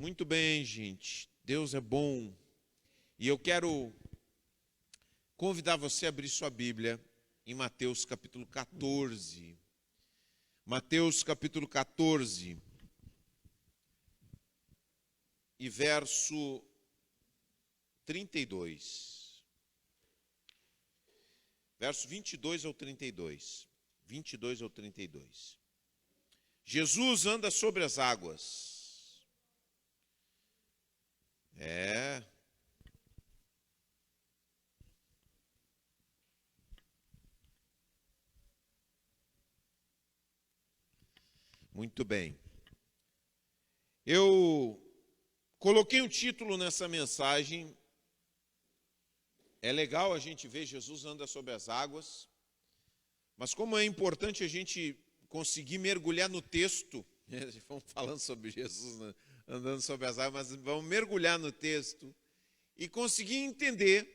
Muito bem, gente. Deus é bom. E eu quero convidar você a abrir sua Bíblia em Mateus capítulo 14. Mateus capítulo 14 e verso 32. Verso 22 ao 32. 22 ao 32. Jesus anda sobre as águas. Muito bem. Eu coloquei um título nessa mensagem. É legal a gente ver Jesus anda sobre as águas, mas como é importante a gente conseguir mergulhar no texto, vamos falando sobre Jesus, né, andando sobre as águas, mas vamos mergulhar no texto e conseguir entender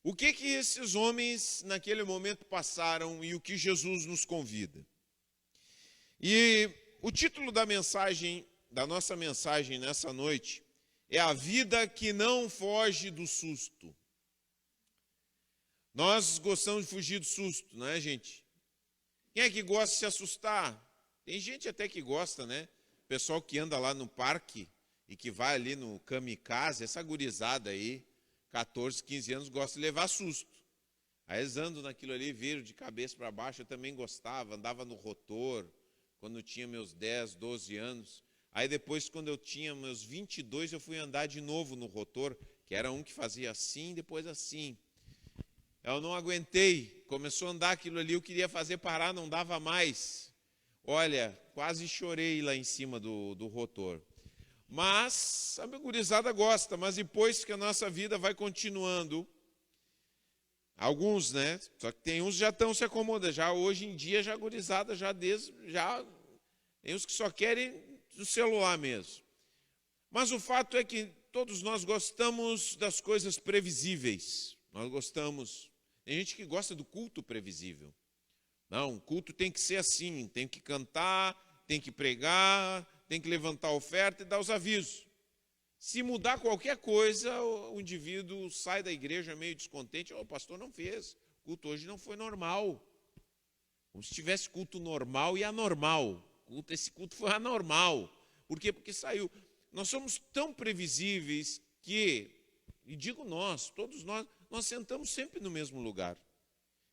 o que esses homens naquele momento passaram e o que Jesus nos convida. E o título da mensagem, da nossa mensagem nessa noite, é a vida que não foge do susto. Nós gostamos de fugir do susto, não é, gente? Quem é que gosta de se assustar? Tem gente até que gosta, né? Pessoal que anda lá no parque e que vai ali no kamikaze, essa gurizada aí, 14, 15 anos, gosta de levar susto. Aí eles andam naquilo ali, viram de cabeça para baixo, eu também gostava, andava no rotor, quando eu tinha meus 10, 12 anos. Aí depois, quando eu tinha meus 22, eu fui andar de novo no rotor, que era um que fazia assim, depois assim. Eu não aguentei, começou a andar aquilo ali, eu queria fazer parar, não dava mais. Olha, quase chorei lá em cima do rotor. Mas a gurizada gosta, mas depois que a nossa vida vai continuando, alguns, né? Só que tem uns que já estão se acomodando, já hoje em dia, já a gurizada, já tem uns que só querem do celular mesmo. Mas o fato é que todos nós gostamos das coisas previsíveis. Nós gostamos. Tem gente que gosta do culto previsível. Não, o culto tem que ser assim, tem que cantar, tem que pregar, tem que levantar a oferta e dar os avisos. Se mudar qualquer coisa, o indivíduo sai da igreja meio descontente. O pastor não fez, o culto hoje não foi normal. Como se tivesse culto normal e anormal. Esse culto foi anormal. Por quê? Porque saiu. Nós somos tão previsíveis que, e digo nós, todos nós sentamos sempre no mesmo lugar.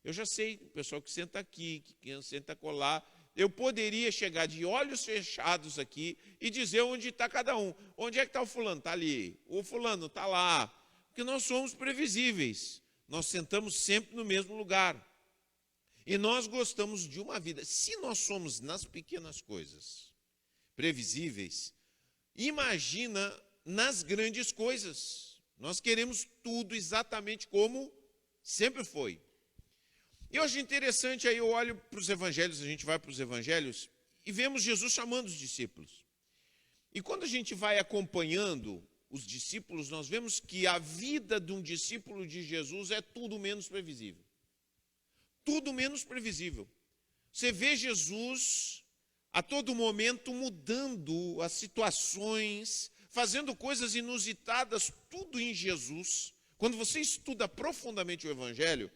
Eu já sei, o pessoal que senta aqui, que senta colar, eu poderia chegar de olhos fechados aqui e dizer onde está cada um. Onde é que está o fulano? Está ali. O fulano está lá. Porque nós somos previsíveis. Nós sentamos sempre no mesmo lugar. E nós gostamos de uma vida. Se nós somos nas pequenas coisas previsíveis, imagina nas grandes coisas. Nós queremos tudo exatamente como sempre foi. E eu acho interessante, aí eu olho para os evangelhos, a gente vai para os evangelhos, e vemos Jesus chamando os discípulos. E quando a gente vai acompanhando os discípulos, nós vemos que a vida de um discípulo de Jesus é tudo menos previsível. Tudo menos previsível. Você vê Jesus a todo momento mudando as situações, fazendo coisas inusitadas, tudo em Jesus. Quando você estuda profundamente o Evangelho,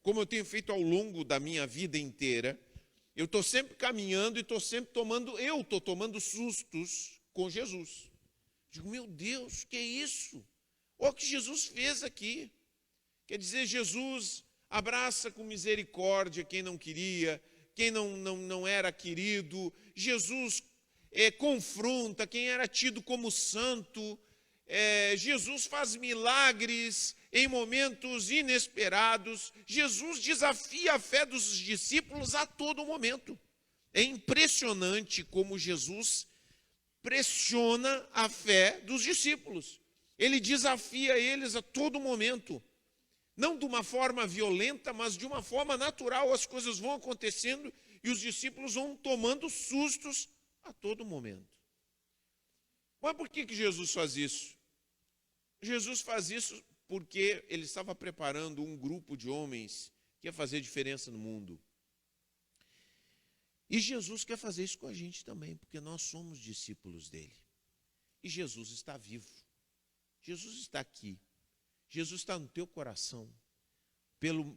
como eu tenho feito ao longo da minha vida inteira, eu estou sempre caminhando e estou tomando sustos com Jesus. Digo, meu Deus, que é isso? Olha o que Jesus fez aqui. Quer dizer, Jesus abraça com misericórdia quem não queria, quem não era querido. Jesus confronta quem era tido como santo. Jesus faz milagres em momentos inesperados. Jesus desafia a fé dos discípulos a todo momento. É impressionante como Jesus pressiona a fé dos discípulos. Ele desafia eles a todo momento. Não de uma forma violenta, mas de uma forma natural. As coisas vão acontecendo e os discípulos vão tomando sustos a todo momento. Mas por que Jesus faz isso? Jesus faz isso porque ele estava preparando um grupo de homens que ia fazer diferença no mundo. E Jesus quer fazer isso com a gente também, porque nós somos discípulos dele. E Jesus está vivo. Jesus está aqui. Jesus está no teu coração,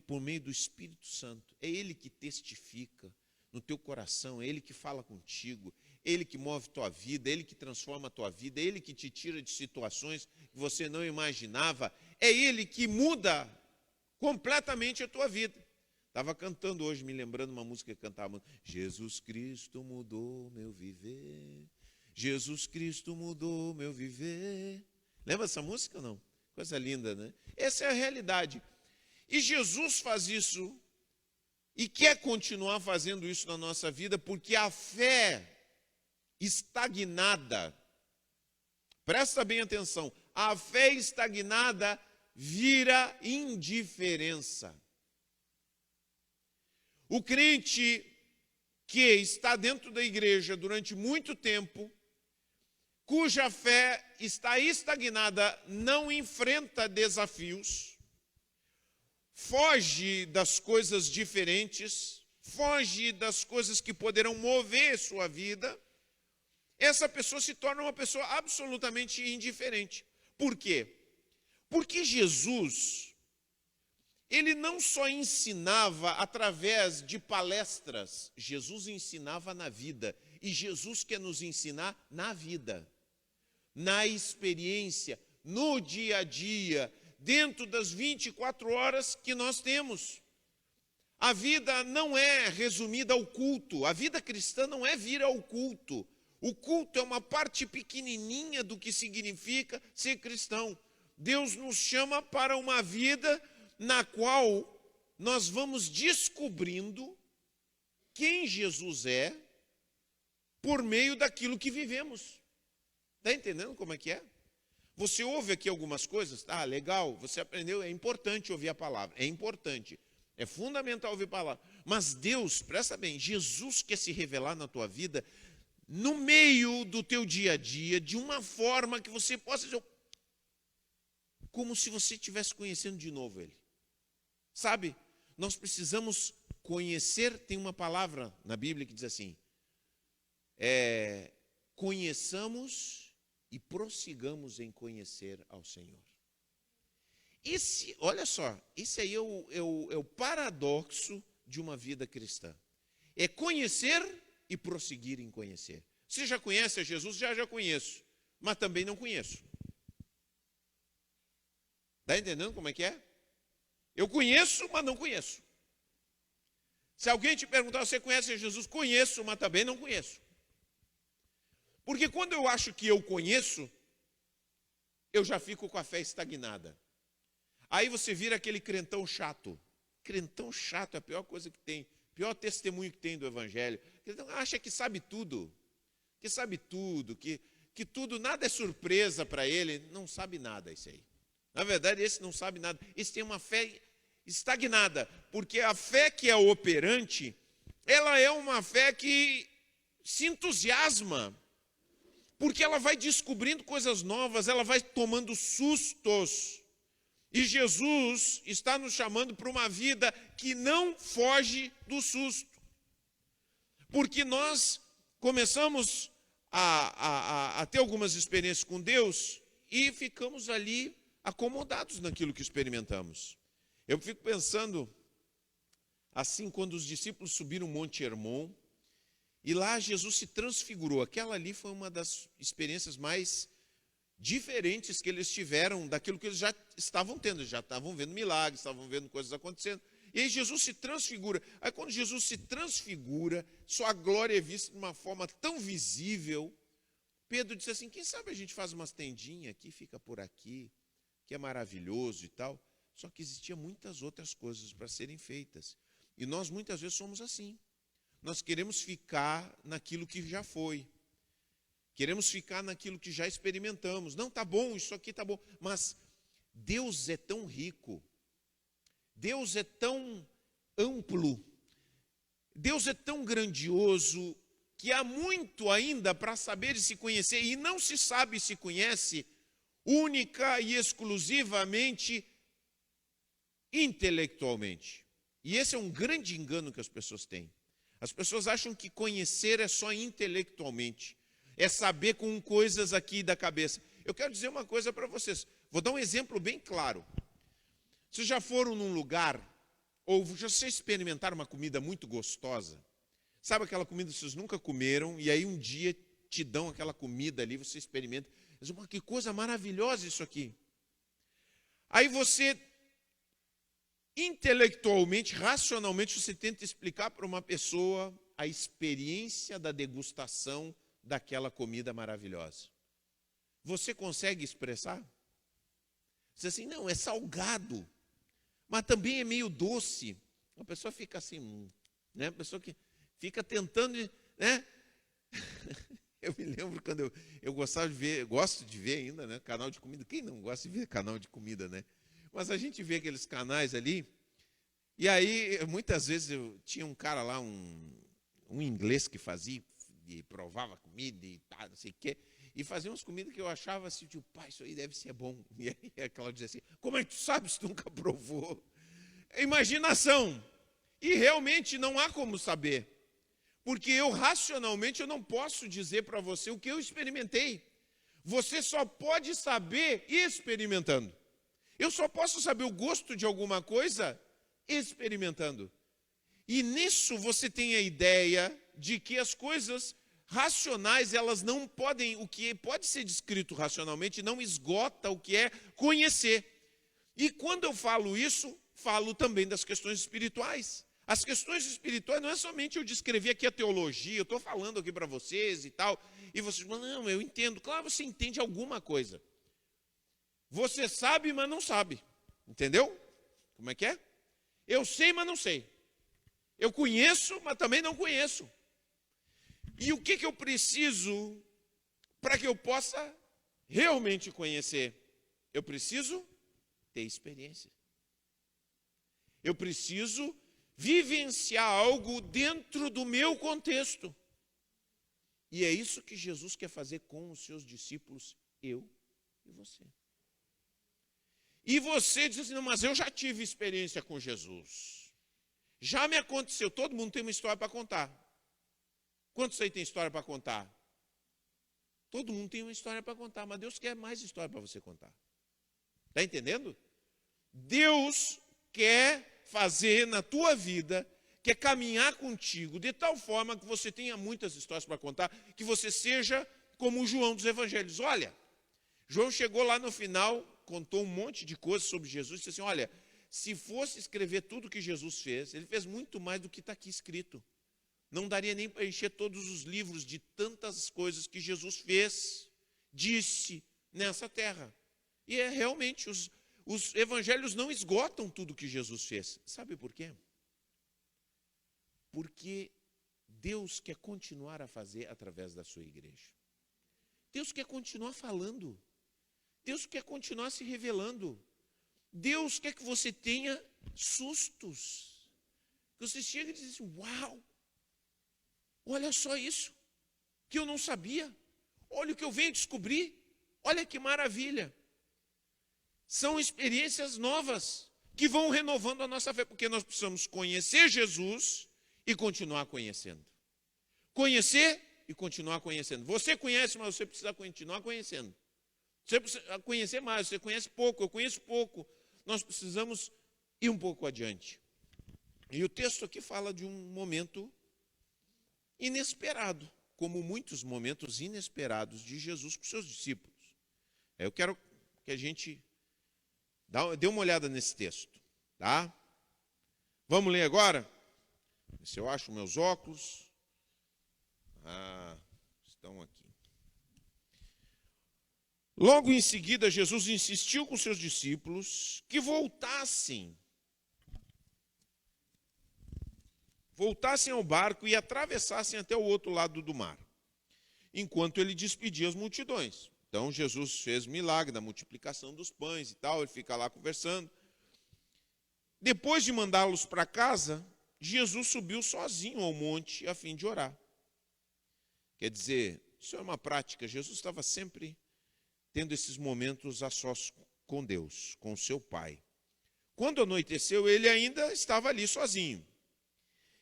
por meio do Espírito Santo. É Ele que testifica no teu coração, é Ele que fala contigo, é Ele que move tua vida, é Ele que transforma a tua vida, é Ele que te tira de situações que você não imaginava, é Ele que muda completamente a tua vida. Estava cantando hoje, me lembrando uma música que cantava: Jesus Cristo mudou meu viver, Jesus Cristo mudou meu viver. Lembra essa música ou não? Coisa linda, né? Essa é a realidade. E Jesus faz isso e quer continuar fazendo isso na nossa vida, porque a fé estagnada, presta bem atenção, a fé estagnada vira indiferença. O crente que está dentro da igreja durante muito tempo, cuja fé está estagnada, não enfrenta desafios, foge das coisas diferentes, foge das coisas que poderão mover sua vida, essa pessoa se torna uma pessoa absolutamente indiferente. Por quê? Porque Jesus, ele não só ensinava através de palestras, Jesus ensinava na vida. E Jesus quer nos ensinar na vida, na experiência, no dia a dia, dentro das 24 horas que nós temos. A vida não é resumida ao culto, a vida cristã não é vir ao culto. O culto é uma parte pequenininha do que significa ser cristão. Deus nos chama para uma vida na qual nós vamos descobrindo quem Jesus é por meio daquilo que vivemos. Está entendendo como é que é? Você ouve aqui algumas coisas, legal, você aprendeu, é importante ouvir a palavra, é importante, é fundamental ouvir a palavra. Mas Deus, presta bem, Jesus quer se revelar na tua vida, no meio do teu dia a dia, de uma forma que você possa dizer, como se você estivesse conhecendo de novo Ele. Sabe, nós precisamos conhecer, tem uma palavra na Bíblia que diz assim, conheçamos e prossigamos em conhecer ao Senhor. Olha só, esse aí é o paradoxo de uma vida cristã. É conhecer e prosseguir em conhecer. Você já conhece a Jesus? Já conheço, mas também não conheço. Está entendendo como é que é? Eu conheço, mas não conheço. Se alguém te perguntar, você conhece a Jesus? Conheço, mas também não conheço. Porque quando eu acho que eu conheço, eu já fico com a fé estagnada. Aí você vira aquele crentão chato. Crentão chato é a pior coisa que tem. Pior testemunho que tem do Evangelho. Crentão acha que sabe tudo. Que tudo, nada é surpresa para ele. Não sabe nada isso aí. Na verdade, esse não sabe nada. Esse tem uma fé estagnada. Porque a fé que é operante, ela é uma fé que se entusiasma. Porque ela vai descobrindo coisas novas, ela vai tomando sustos. E Jesus está nos chamando para uma vida que não foge do susto. Porque nós começamos a ter algumas experiências com Deus e ficamos ali acomodados naquilo que experimentamos. Eu fico pensando, assim, quando os discípulos subiram o Monte Hermon, e lá Jesus se transfigurou. Aquela ali foi uma das experiências mais diferentes que eles tiveram daquilo que eles já estavam tendo. Já estavam vendo milagres, estavam vendo coisas acontecendo. E aí Jesus se transfigura. Aí quando Jesus se transfigura, sua glória é vista de uma forma tão visível. Pedro disse assim, quem sabe a gente faz umas tendinhas aqui, fica por aqui, que é maravilhoso e tal. Só que existiam muitas outras coisas para serem feitas. E nós muitas vezes somos assim. Nós queremos ficar naquilo que já foi. Queremos ficar naquilo que já experimentamos. Não, tá bom, isso aqui tá bom. Mas Deus é tão rico. Deus é tão amplo. Deus é tão grandioso que há muito ainda para saber e se conhecer. E não se sabe e se conhece única e exclusivamente intelectualmente. E esse é um grande engano que as pessoas têm. As pessoas acham que conhecer é só intelectualmente. é saber com coisas aqui da cabeça. Eu quero dizer uma coisa para vocês. Vou dar um exemplo bem claro. Vocês já foram num lugar, ou já vocês experimentaram uma comida muito gostosa? Sabe aquela comida que vocês nunca comeram, e aí um dia te dão aquela comida ali, você experimenta. Você diz, que coisa maravilhosa isso aqui. Aí você, intelectualmente, racionalmente, você tenta explicar para uma pessoa a experiência da degustação daquela comida maravilhosa. Você consegue expressar? Você diz assim, não, é salgado, mas também é meio doce. A pessoa fica assim, né? A pessoa que fica tentando, né? Eu me lembro quando eu gostava de ver, gosto de ver ainda, né? Canal de comida. Quem não gosta de ver canal de comida, né? Mas a gente vê aqueles canais ali, e aí muitas vezes eu tinha um cara lá, um inglês que fazia, e provava comida e tal, não sei o quê, e fazia umas comidas que eu achava assim, tipo, pai, isso aí deve ser bom. E aí aquela dizia assim, como é que tu sabe se tu nunca provou? É imaginação. E realmente não há como saber. Porque eu, racionalmente, eu não posso dizer para você o que eu experimentei. Você só pode saber experimentando. Eu só posso saber o gosto de alguma coisa experimentando. E nisso você tem a ideia de que as coisas racionais, elas não podem, o que pode ser descrito racionalmente, não esgota o que é conhecer. E quando eu falo isso, falo também das questões espirituais. As questões espirituais não é somente eu descrever aqui a teologia, eu estou falando aqui para vocês e tal, e vocês falam, não, eu entendo. Claro, você entende alguma coisa. Você sabe, mas não sabe. Entendeu? Como é que é? Eu sei, mas não sei. Eu conheço, mas também não conheço. E o que eu preciso para que eu possa realmente conhecer? Eu preciso ter experiência. Eu preciso vivenciar algo dentro do meu contexto. E é isso que Jesus quer fazer com os seus discípulos, eu e você. E você diz assim, não, mas eu já tive experiência com Jesus. Já me aconteceu, todo mundo tem uma história para contar. Quantos aí tem história para contar? Todo mundo tem uma história para contar, mas Deus quer mais história para você contar. Está entendendo? Deus quer fazer na tua vida, quer caminhar contigo, de tal forma que você tenha muitas histórias para contar, que você seja como o João dos Evangelhos. Olha, João chegou lá no final, contou um monte de coisas sobre Jesus, e disse assim, olha, se fosse escrever tudo que Jesus fez, ele fez muito mais do que está aqui escrito. Não daria nem para encher todos os livros de tantas coisas que Jesus fez, disse nessa terra. E é realmente, os evangelhos não esgotam tudo que Jesus fez. Sabe por quê? Porque Deus quer continuar a fazer através da sua igreja. Deus quer continuar falando. Deus quer continuar se revelando. Deus quer que você tenha sustos. Que você chegue e diz assim, uau, olha só isso, que eu não sabia. Olha o que eu venho descobrir. Olha que maravilha. São experiências novas que vão renovando a nossa fé, porque nós precisamos conhecer Jesus e continuar conhecendo. Conhecer e continuar conhecendo. Você conhece, mas você precisa continuar conhecendo. Você precisa conhecer mais, você conhece pouco, eu conheço pouco. Nós precisamos ir um pouco adiante. E o texto aqui fala de um momento inesperado, como muitos momentos inesperados de Jesus com seus discípulos. Eu quero que a gente dê uma olhada nesse texto, tá? Vamos ler agora? Se eu acho meus óculos. Estão aqui. Logo em seguida, Jesus insistiu com seus discípulos que voltassem ao barco e atravessassem até o outro lado do mar, enquanto ele despedia as multidões. Então, Jesus fez milagre da multiplicação dos pães e tal, ele fica lá conversando. Depois de mandá-los para casa, Jesus subiu sozinho ao monte a fim de orar. Quer dizer, isso é uma prática, Jesus estava sempre tendo esses momentos a sós com Deus, com o seu Pai. Quando anoiteceu, ele ainda estava ali sozinho.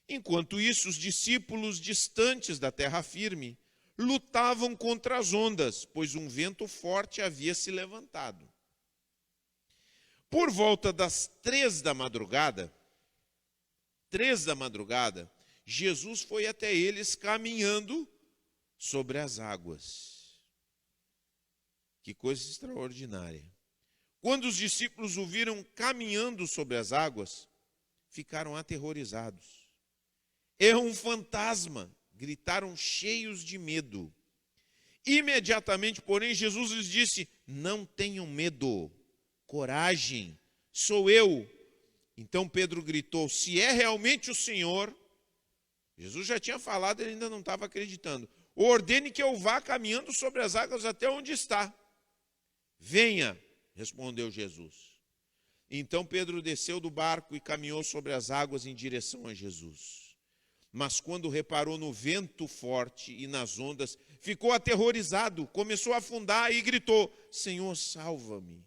Enquanto isso, os discípulos distantes da terra firme lutavam contra as ondas, pois um vento forte havia se levantado. Por volta das 3 da madrugada, Jesus foi até eles caminhando sobre as águas. Que coisa extraordinária. Quando os discípulos o viram caminhando sobre as águas, ficaram aterrorizados. É um fantasma, gritaram cheios de medo. Imediatamente, porém, Jesus lhes disse: não tenham medo, coragem, sou eu. Então Pedro gritou: se é realmente o Senhor, Jesus já tinha falado, ele ainda não estava acreditando, ordene que eu vá caminhando sobre as águas até onde está. Venha, respondeu Jesus. Então Pedro desceu do barco e caminhou sobre as águas em direção a Jesus. Mas quando reparou no vento forte e nas ondas, ficou aterrorizado, começou a afundar e gritou: Senhor, salva-me.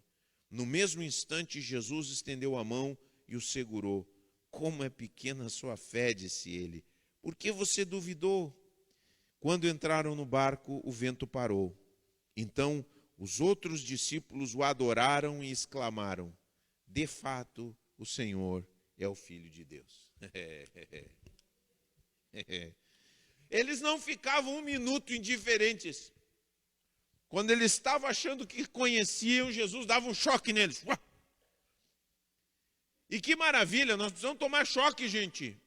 No mesmo instante, Jesus estendeu a mão e o segurou. Como é pequena a sua fé, disse ele. Por que você duvidou? Quando entraram no barco, o vento parou. Então os outros discípulos o adoraram e exclamaram: de fato, o Senhor é o Filho de Deus. Eles não ficavam um minuto indiferentes. Quando eles estavam achando que conheciam, Jesus dava um choque neles. E que maravilha, nós precisamos tomar choque, gente.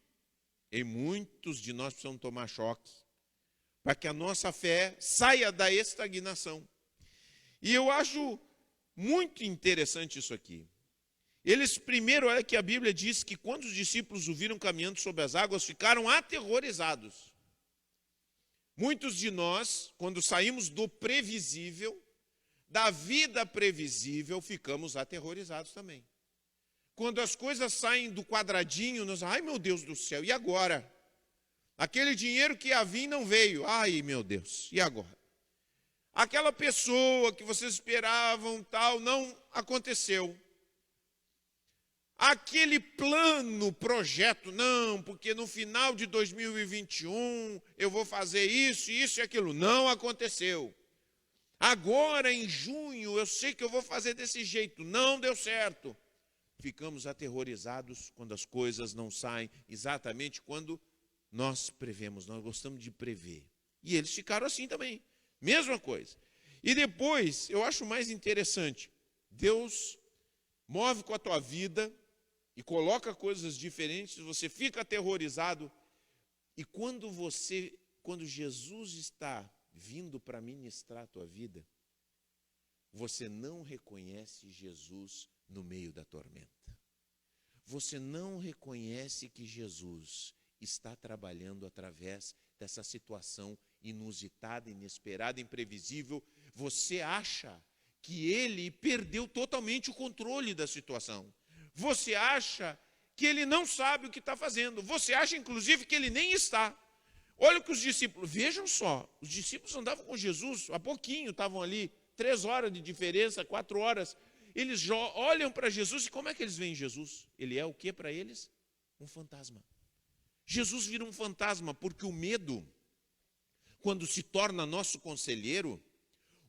E muitos de nós precisamos tomar choque, para que a nossa fé saia da estagnação. E eu acho muito interessante isso aqui. Eles primeiro, olha que a Bíblia diz que quando os discípulos o viram caminhando sobre as águas, ficaram aterrorizados. Muitos de nós, quando saímos do previsível, da vida previsível, ficamos aterrorizados também. Quando as coisas saem do quadradinho, nós, ai meu Deus do céu, e agora? Aquele dinheiro que ia vir não veio, ai meu Deus, e agora? Aquela pessoa que vocês esperavam, tal, não aconteceu. Aquele plano, projeto, não, porque no final de 2021 eu vou fazer isso e aquilo, não aconteceu. Agora em junho eu sei que eu vou fazer desse jeito, não deu certo. Ficamos aterrorizados quando as coisas não saem exatamente quando nós prevemos, nós gostamos de prever. E eles ficaram assim também, mesma coisa. E depois, eu acho mais interessante, Deus move com a tua vida e coloca coisas diferentes, você fica aterrorizado. E quando Jesus está vindo para ministrar a tua vida, você não reconhece Jesus no meio da tormenta. Você não reconhece que Jesus está trabalhando através dessa situação inusitada, inesperada, imprevisível. Você acha que ele perdeu totalmente o controle da situação. Você acha que ele não sabe o que está fazendo. Você acha, inclusive, que ele nem está. Olha que os discípulos, vejam só, os discípulos andavam com Jesus, há pouquinho estavam ali, 3 horas de diferença, 4 horas. Eles olham para Jesus e como é que eles veem Jesus? Ele é o que para eles? Um fantasma. Jesus vira um fantasma porque o medo, quando se torna nosso conselheiro,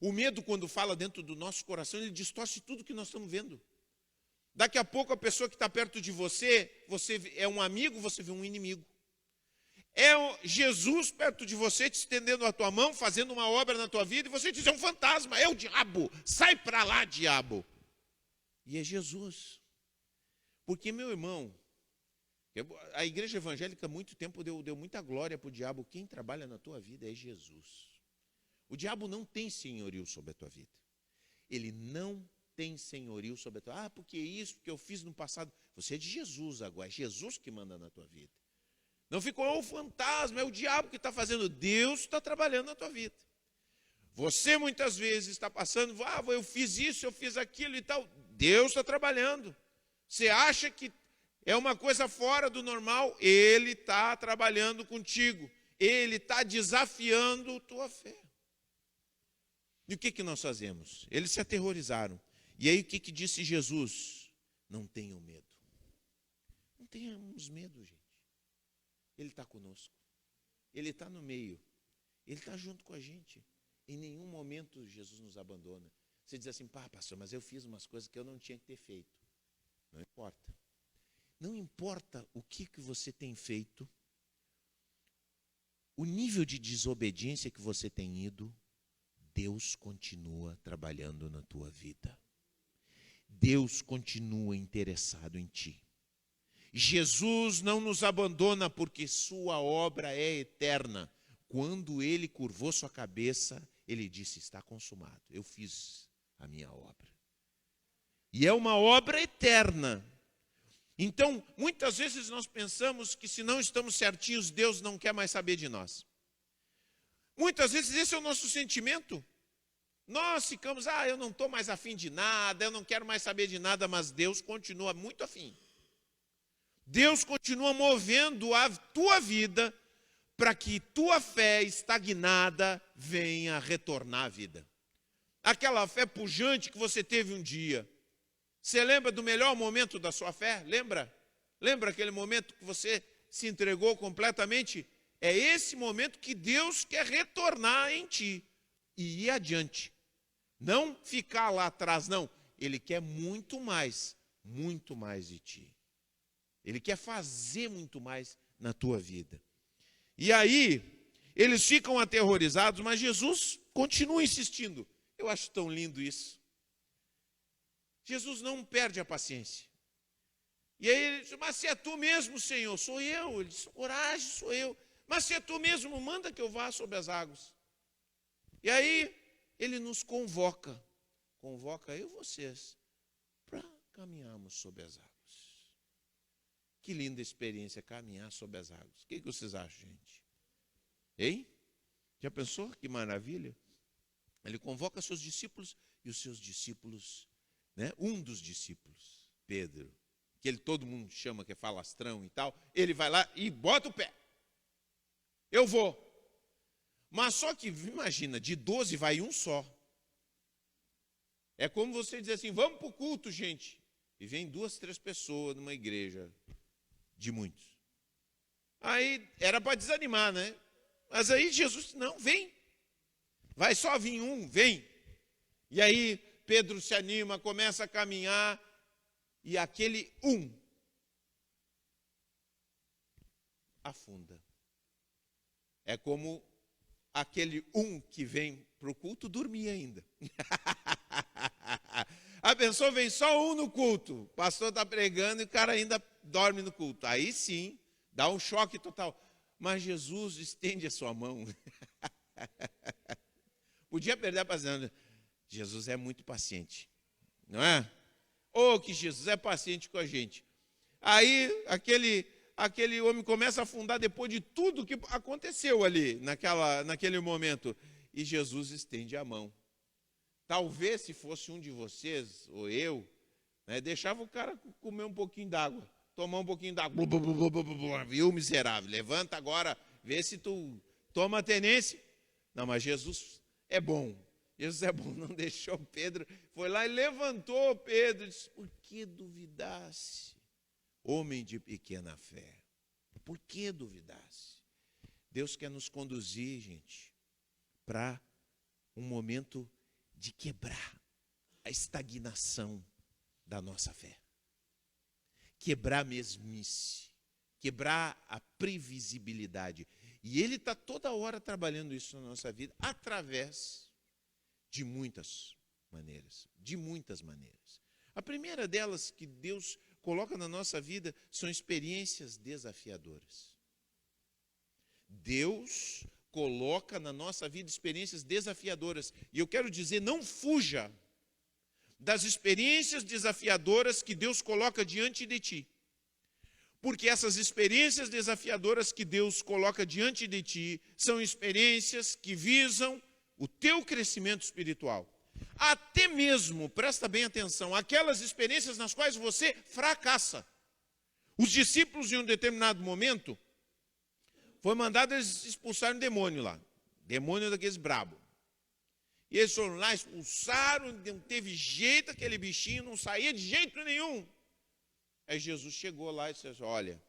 o medo quando fala dentro do nosso coração, ele distorce tudo que nós estamos vendo. Daqui a pouco a pessoa que está perto de você é um amigo, você vê um inimigo. É Jesus perto de você, te estendendo a tua mão, fazendo uma obra na tua vida, e você diz, é um fantasma, é o diabo, sai para lá, diabo. E é Jesus. Porque, meu irmão, a igreja evangélica há muito tempo deu muita glória para o diabo. Quem trabalha na tua vida é Jesus. O diabo não tem senhorio sobre a tua vida. Ele não tem senhorio sobre a tua vida. Ah, porque isso que eu fiz no passado. Você é de Jesus agora, é Jesus que manda na tua vida. Não ficou o fantasma, é o diabo que está fazendo. Deus está trabalhando na tua vida. Você muitas vezes está passando, eu fiz isso, eu fiz aquilo e tal. Deus está trabalhando. Você acha que é uma coisa fora do normal? Ele está trabalhando contigo. Ele está desafiando tua fé. E o que nós fazemos? Eles se aterrorizaram. E aí o que disse Jesus? Não tenham medo. Não tenhamos medo, gente. Ele está conosco. Ele está no meio. Ele está junto com a gente. Em nenhum momento Jesus nos abandona. Você diz assim, pastor, mas eu fiz umas coisas que eu não tinha que ter feito. Não importa. Não importa o que você tem feito, o nível de desobediência que você tem ido, Deus continua trabalhando na tua vida. Deus continua interessado em ti. Jesus não nos abandona porque sua obra é eterna. Quando ele curvou sua cabeça, ele disse, está consumado. Eu fiz a minha obra. E é uma obra eterna. Então, muitas vezes nós pensamos que se não estamos certinhos, Deus não quer mais saber de nós. Muitas vezes esse é o nosso sentimento. Nós ficamos, eu não estou mais afim de nada, eu não quero mais saber de nada, mas Deus continua muito afim. Deus continua movendo a tua vida para que tua fé estagnada venha retornar à vida. Aquela fé pujante que você teve um dia. Você lembra do melhor momento da sua fé? Lembra? Lembra aquele momento que você se entregou completamente? É esse momento que Deus quer retornar em ti e ir adiante. Não ficar lá atrás, não. Ele quer muito mais de ti. Ele quer fazer muito mais na tua vida. E aí, eles ficam aterrorizados, mas Jesus continua insistindo. Eu acho tão lindo isso. Jesus não perde a paciência. E aí ele diz, mas se é tu mesmo, Senhor, sou eu. Ele diz, coragem, sou eu. Mas se é tu mesmo, manda que eu vá sobre as águas. E aí ele nos convoca eu e vocês, para caminharmos sobre as águas. Que linda experiência caminhar sobre as águas. O que vocês acham, gente? Hein? Já pensou? Que maravilha. Ele convoca seus discípulos e os seus discípulos, um dos discípulos, Pedro, que ele todo mundo chama que é falastrão e tal, ele vai lá e bota o pé. Eu vou. Mas só que, imagina, de 12 vai um só. É como você dizer assim, vamos para o culto, gente. E vem 2, 3 pessoas numa igreja de muitos. Aí era para desanimar, né? Mas aí Jesus, não, vem. Vai só vir um, vem. E aí Pedro se anima, começa a caminhar, e aquele afunda. É como aquele que vem para o culto dormir ainda. A pessoa vem só no culto, o pastor está pregando e o cara ainda dorme no culto. Aí sim, dá um choque total. Mas Jesus estende a sua mão. Podia perder a paciência. Jesus é muito paciente, não é? Que Jesus é paciente com a gente. Aí aquele homem começa a afundar depois de tudo que aconteceu ali, naquele momento. E Jesus estende a mão. Talvez se fosse um de vocês, ou eu, deixava o cara comer um pouquinho d'água, tomar um pouquinho d'água. Viu, miserável? Levanta agora, vê se tu toma tenência. Não, mas Jesus é bom. Jesus é bom, não deixou Pedro. Foi lá e levantou Pedro. Disse, por que duvidasse? Homem de pequena fé. Por que duvidasse? Deus quer nos conduzir, gente, para um momento de quebrar a estagnação da nossa fé. Quebrar a mesmice. Quebrar a previsibilidade. E Ele está toda hora trabalhando isso na nossa vida, através de muitas maneiras. De muitas maneiras. A primeira delas que Deus coloca na nossa vida são experiências desafiadoras. Deus coloca na nossa vida experiências desafiadoras. E eu quero dizer, não fuja das experiências desafiadoras que Deus coloca diante de ti. Porque essas experiências desafiadoras que Deus coloca diante de ti são experiências que visam o teu crescimento espiritual. Até mesmo, presta bem atenção, aquelas experiências nas quais você fracassa. Os discípulos, em um determinado momento, foi mandado eles expulsarem um demônio lá. Demônio daqueles brabos. E eles foram lá, expulsaram, não teve jeito, aquele bichinho não saía de jeito nenhum. Aí Jesus chegou lá e disse, olha,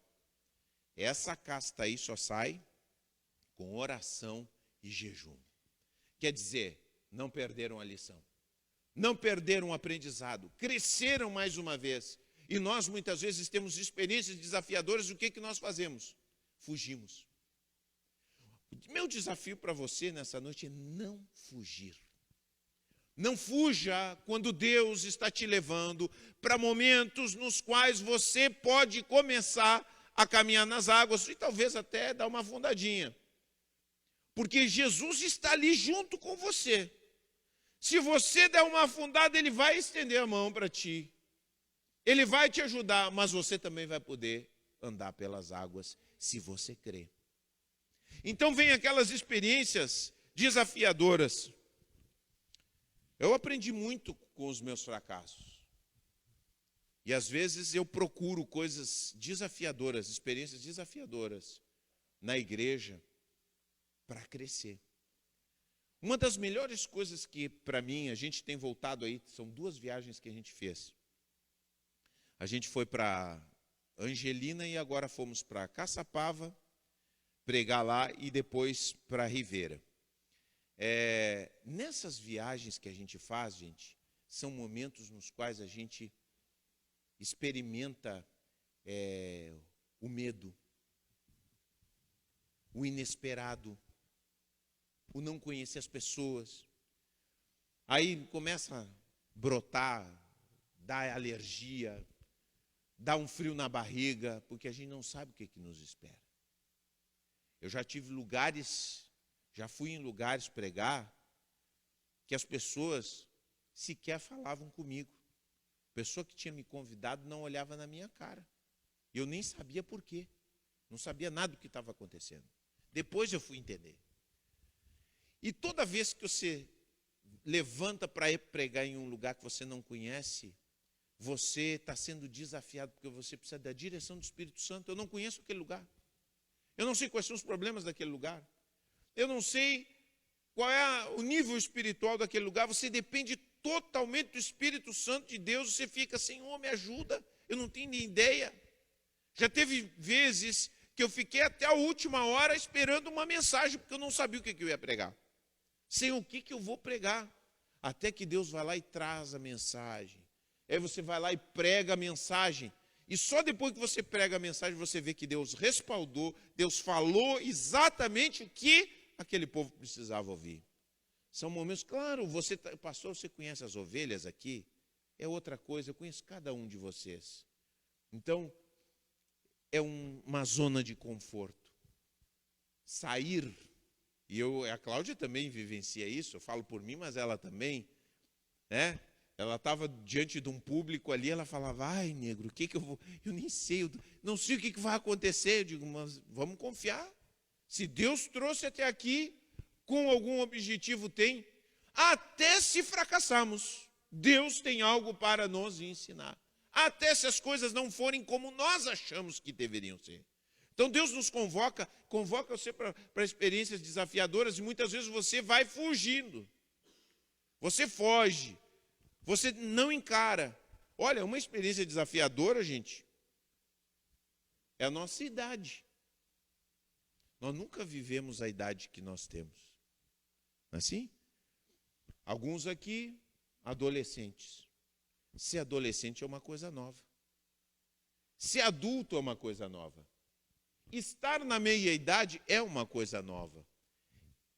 essa casta aí só sai com oração e jejum. Quer dizer, não perderam a lição, não perderam o aprendizado, cresceram mais uma vez. E nós muitas vezes temos experiências desafiadoras, o que nós fazemos? Fugimos. Meu desafio para você nessa noite é não fugir. Não fuja quando Deus está te levando para momentos nos quais você pode começar a caminhar nas águas e talvez até dar uma afundadinha. Porque Jesus está ali junto com você. Se você der uma afundada, Ele vai estender a mão para ti. Ele vai te ajudar, mas você também vai poder andar pelas águas, se você crer. Então vem aquelas experiências desafiadoras. Eu aprendi muito com os meus fracassos. E às vezes eu procuro coisas desafiadoras, experiências desafiadoras na igreja para crescer. Uma das melhores coisas que para mim, a gente tem voltado aí, são 2 viagens que a gente fez. A gente foi para Angelina e agora fomos para Caçapava, pregar lá e depois para Ribeira. Nessas viagens que a gente faz, gente, são momentos nos quais a gente experimenta o medo, o inesperado, o não conhecer as pessoas. Aí começa a brotar, dá alergia, dá um frio na barriga, porque a gente não sabe o que nos espera. Eu já tive lugares, já fui em lugares pregar, que as pessoas sequer falavam comigo. A pessoa que tinha me convidado não olhava na minha cara. Eu nem sabia por quê. Não sabia nada do que estava acontecendo. Depois eu fui entender. E toda vez que você levanta para ir pregar em um lugar que você não conhece, você está sendo desafiado, porque você precisa da direção do Espírito Santo. Eu não conheço aquele lugar. Eu não sei quais são os problemas daquele lugar. Eu não sei qual é o nível espiritual daquele lugar. Você depende totalmente do Espírito Santo de Deus. Você fica, Senhor, me ajuda. Eu não tenho nem ideia. Já teve vezes que eu fiquei até a última hora esperando uma mensagem, porque eu não sabia o que eu ia pregar. Senhor, o que eu vou pregar? Até que Deus vai lá e traz a mensagem. Aí você vai lá e prega a mensagem. E só depois que você prega a mensagem, você vê que Deus respaldou, Deus falou exatamente o que aquele povo precisava ouvir. São momentos, claro, pastor, você conhece as ovelhas aqui? É outra coisa, eu conheço cada um de vocês. Então, é uma zona de conforto. Sair, e a Cláudia também vivencia isso, eu falo por mim, mas ela também, né? Ela estava diante de um público ali, ela falava, ai, negro, o que eu vou... Eu nem sei, eu não sei o que vai acontecer. Eu digo, mas vamos confiar. Se Deus trouxe até aqui, com algum objetivo tem, até se fracassarmos, Deus tem algo para nos ensinar. Até se as coisas não forem como nós achamos que deveriam ser. Então Deus nos convoca você para experiências desafiadoras e muitas vezes você vai fugindo. Você foge. Você não encara. Olha, uma experiência desafiadora, gente, é a nossa idade. Nós nunca vivemos a idade que nós temos. Não é assim? Alguns aqui, adolescentes. Ser adolescente é uma coisa nova. Ser adulto é uma coisa nova. Estar na meia-idade é uma coisa nova.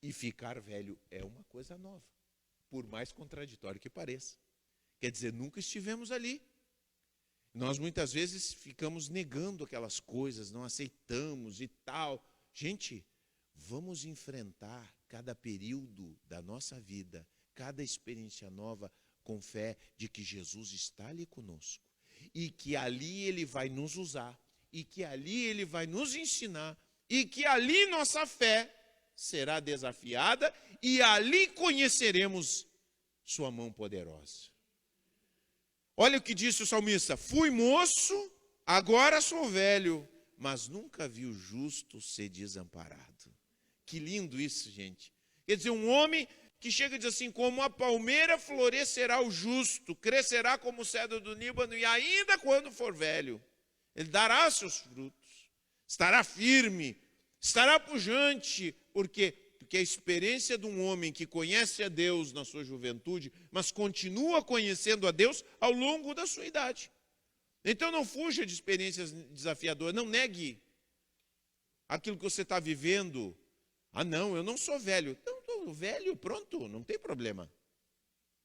E ficar velho é uma coisa nova. Por mais contraditório que pareça. Quer dizer, nunca estivemos ali. Nós muitas vezes ficamos negando aquelas coisas, não aceitamos e tal. Gente, vamos enfrentar cada período da nossa vida, cada experiência nova, com fé de que Jesus está ali conosco. E que ali Ele vai nos usar, e que ali Ele vai nos ensinar, e que ali nossa fé será desafiada, e ali conheceremos sua mão poderosa. Olha o que disse o salmista, fui moço, agora sou velho, mas nunca vi o justo ser desamparado. Que lindo isso, gente. Quer dizer, um homem que chega e diz assim, como a palmeira florescerá o justo, crescerá como o cedro do Líbano, e ainda quando for velho, ele dará seus frutos, estará firme, estará pujante. Por quê? Porque que a experiência de um homem que conhece a Deus na sua juventude, mas continua conhecendo a Deus ao longo da sua idade. Então não fuja de experiências desafiadoras, não negue aquilo que você está vivendo. Ah, não, eu não sou velho. Não, estou velho, pronto, não tem problema.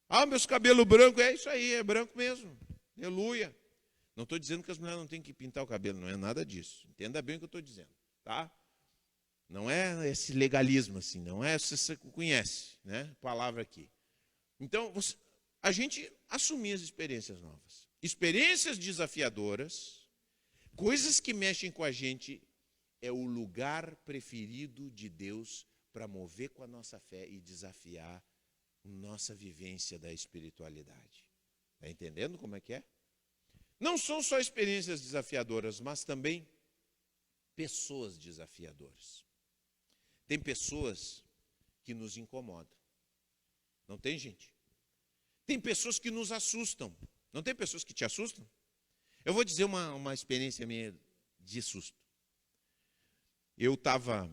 Ah, meus cabelos brancos, é isso aí, é branco mesmo. Aleluia. Não estou dizendo que as mulheres não têm que pintar o cabelo, não é nada disso. Entenda bem o que eu estou dizendo, tá? Não é esse legalismo assim, não é, você conhece, né? Palavra aqui. Então, a gente assumir as experiências novas. Experiências desafiadoras, coisas que mexem com a gente, é o lugar preferido de Deus para mover com a nossa fé e desafiar a nossa vivência da espiritualidade. Está entendendo como é que é? Não são só experiências desafiadoras, mas também pessoas desafiadoras. Tem pessoas que nos incomodam. Não tem, gente? Tem pessoas que nos assustam. Não tem pessoas que te assustam? Eu vou dizer uma experiência minha de susto. Eu estava,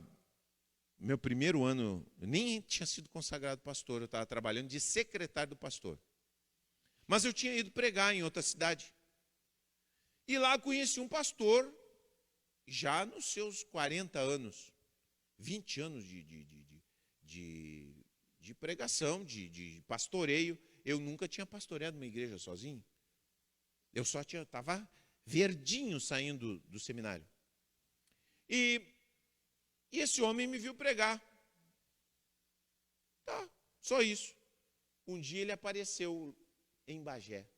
meu primeiro ano, eu nem tinha sido consagrado pastor, eu estava trabalhando de secretário do pastor. Mas eu tinha ido pregar em outra cidade. E lá conheci um pastor, já nos seus 40 anos, 20 anos de pregação, de pastoreio. Eu nunca tinha pastoreado uma igreja sozinho. Eu só estava verdinho saindo do seminário. E esse homem me viu pregar. Tá, só isso. Um dia ele apareceu em Bagé.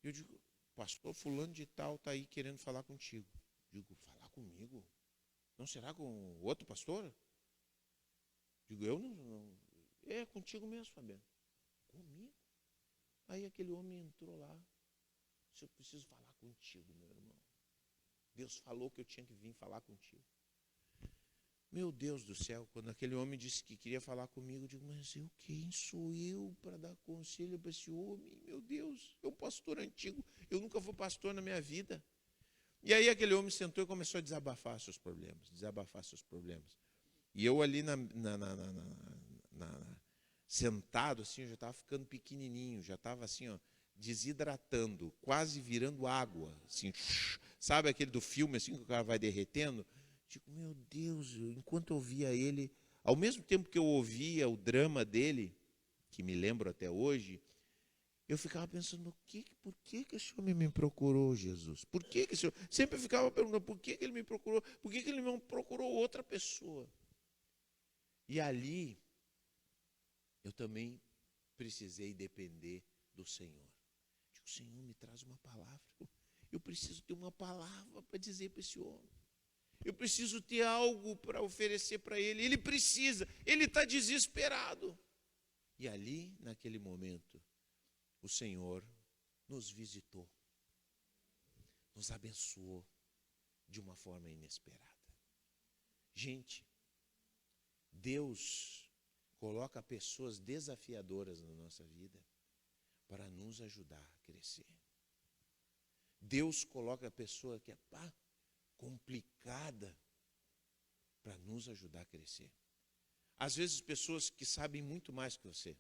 Eu digo, pastor fulano de tal está aí querendo falar contigo. Digo, falar comigo? Não será com outro pastor? Digo, eu não. É contigo mesmo, Fabiano. Comigo? Aí aquele homem entrou lá. Eu preciso falar contigo, meu irmão. Deus falou que eu tinha que vir falar contigo. Meu Deus do céu, quando aquele homem disse que queria falar comigo, eu digo, mas quem sou eu para dar conselho para esse homem? Meu Deus, eu pastor antigo, eu nunca fui pastor na minha vida. E aí aquele homem sentou e começou a desabafar seus problemas, E eu ali sentado assim, eu já estava ficando pequenininho, já estava assim, ó, desidratando, quase virando água, assim, sabe aquele do filme assim que o cara vai derretendo? Digo, meu Deus, enquanto eu ouvia ele, ao mesmo tempo que eu ouvia o drama dele, que me lembro até hoje, eu ficava pensando, por que esse homem me procurou, Jesus? Por que esse homem? Sempre ficava perguntando, por que ele me procurou? Por que ele não procurou outra pessoa? E ali, eu também precisei depender do Senhor. Digo, Senhor, me traz uma palavra. Eu preciso ter uma palavra para dizer para esse homem. Eu preciso ter algo para oferecer para ele. Ele precisa, ele está desesperado. E ali, naquele momento, o Senhor nos visitou, nos abençoou de uma forma inesperada. Gente, Deus coloca pessoas desafiadoras na nossa vida para nos ajudar a crescer. Deus coloca a pessoa que é complicada para nos ajudar a crescer. Às vezes pessoas que sabem muito mais que você.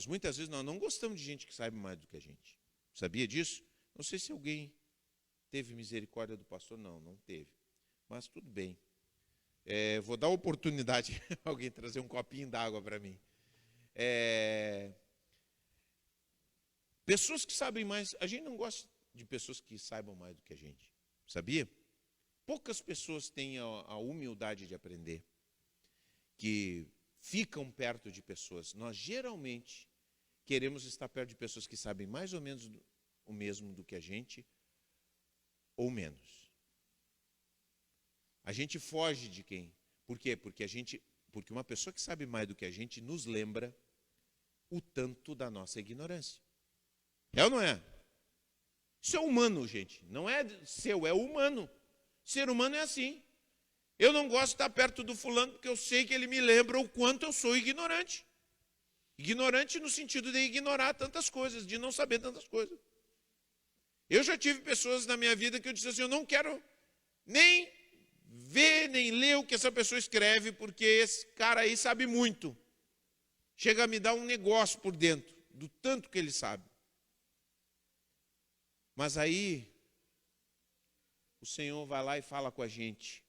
Muitas vezes nós não gostamos de gente que sabe mais do que a gente. Sabia disso? Não sei se alguém teve misericórdia do pastor, não teve. Mas tudo bem. Vou dar a oportunidade de alguém trazer um copinho d'água para mim. Pessoas que sabem mais, a gente não gosta de pessoas que saibam mais do que a gente, sabia? Poucas pessoas têm a humildade de aprender, que ficam perto de pessoas. Nós geralmente queremos estar perto de pessoas que sabem mais ou menos o mesmo do que a gente, ou menos. A gente foge de quem? Por quê? Porque uma pessoa que sabe mais do que a gente nos lembra o tanto da nossa ignorância. É ou não é? Isso é humano, gente. Não é seu, é humano. Ser humano é assim. Eu não gosto de estar perto do fulano porque eu sei que ele me lembra o quanto eu sou ignorante. Ignorante no sentido de ignorar tantas coisas, de não saber tantas coisas. Eu já tive pessoas na minha vida que eu disse assim, eu não quero nem vê nem lê o que essa pessoa escreve, porque esse cara aí sabe muito. Chega a me dar um negócio por dentro, do tanto que ele sabe. Mas aí, o Senhor vai lá e fala com a gente.